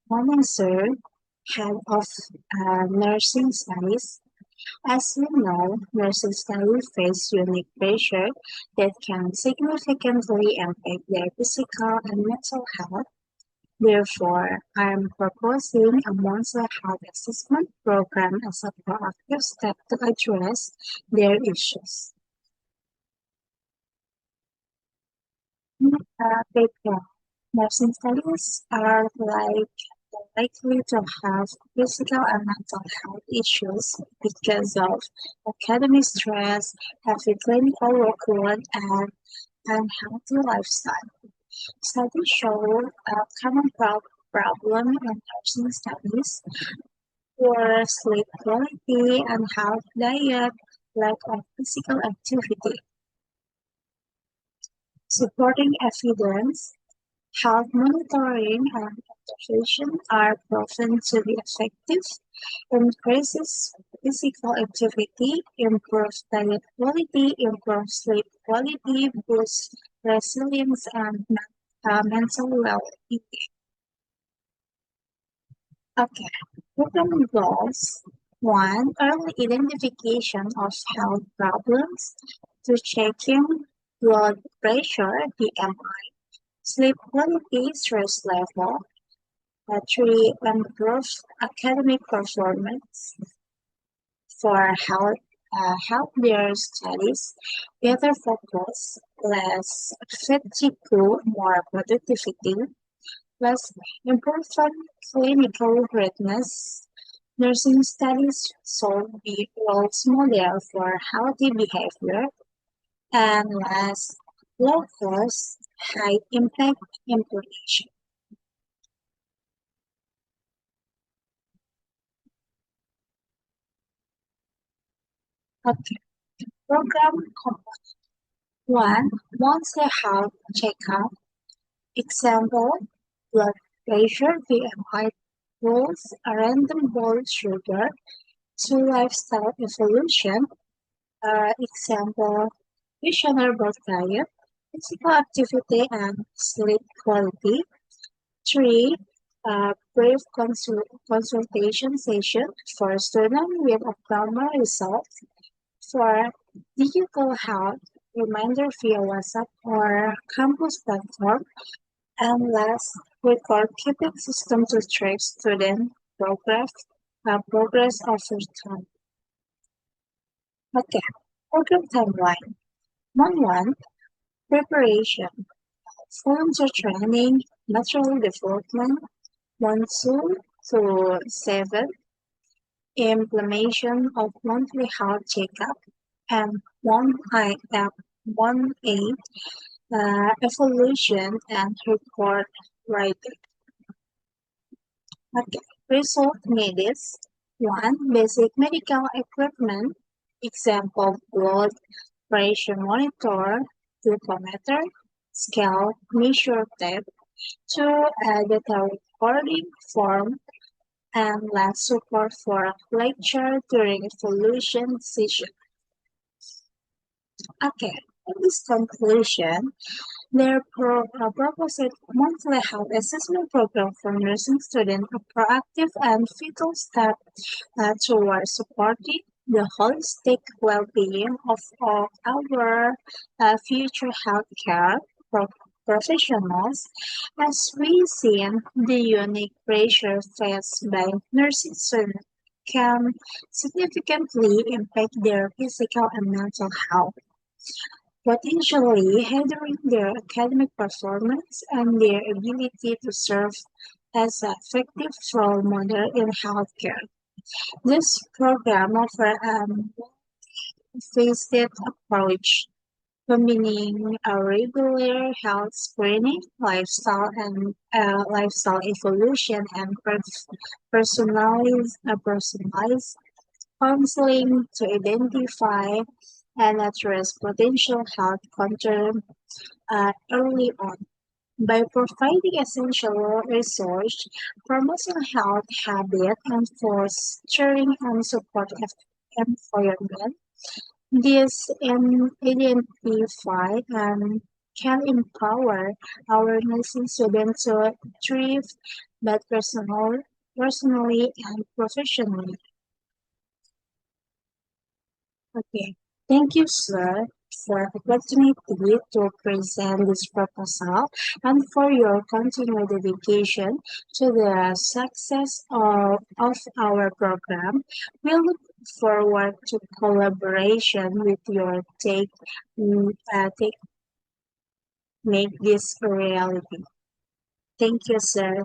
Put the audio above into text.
Morning, sir, head of nursing studies. As you know, nursing studies face unique pressure that can significantly impact their physical and mental health. Therefore, I am proposing a monthly health assessment program as a proactive step to address their issues. Background. Nursing studies are likely to have physical and mental health issues because of academic stress, heavy clinical workload, and unhealthy lifestyle. Studies show a common problem in nursing studies: poor sleep quality, unhealthy diet, lack of physical activity. Supporting evidence, health monitoring and intervention are proven to be effective. Increases physical activity, improves diet quality, improves sleep quality, boosts resilience and mental well-being. Okay, program goals. One, early identification of health problems. Two, checking blood pressure, BMI, sleep quality, stress level. Three, improve academic performance. For healthier studies, better focus, less fatigue, more productivity, plus improvement clinical readiness. Nursing studies solve the world's model for healthy behavior, and less low cost, high impact implementation. Okay, program component. One, monthly health checkup. Example, blood pressure, BMI rules, a random blood sugar, two lifestyle evolution, example, vision herbal diet, physical activity and sleep quality. Three, brief consultation session for student with abnormal results. For digital health, reminder via WhatsApp or campus platform. And last, record keeping system to track student progress, progress over time. Okay, program timeline. Month 1, preparation, volunteer training, natural development. Month 2 to 7, implementation of monthly health checkup. And 1 8, evaluation and report writing. Okay. Result needed. One, basic medical equipment. Example, blood pressure monitor, glucometer, scale, measure tape. Two, data recording form, and lab support for a lecture during evaluation session. Okay. In this conclusion, their proposed monthly health assessment program for nursing students, a proactive and vital step towards supporting the holistic well-being of all our future healthcare pro- professionals. As we see, the unique pressure faced by nursing students can significantly impact their physical and mental health, potentially hindering their academic performance and their ability to serve as an effective role model in healthcare. This program offers a phased approach, combining a regular health screening, lifestyle evolution, and personalized counseling to identify and address potential health concerns early on. By providing essential research, promoting health habits, and fostering and supportive environment, this identify and can empower our nursing students to thrive but personally and professionally. Okay. Thank you, sir, for the opportunity to present this proposal and for your continued dedication to the success of our program. We look forward to collaboration with your take make this a reality. Thank you, sir.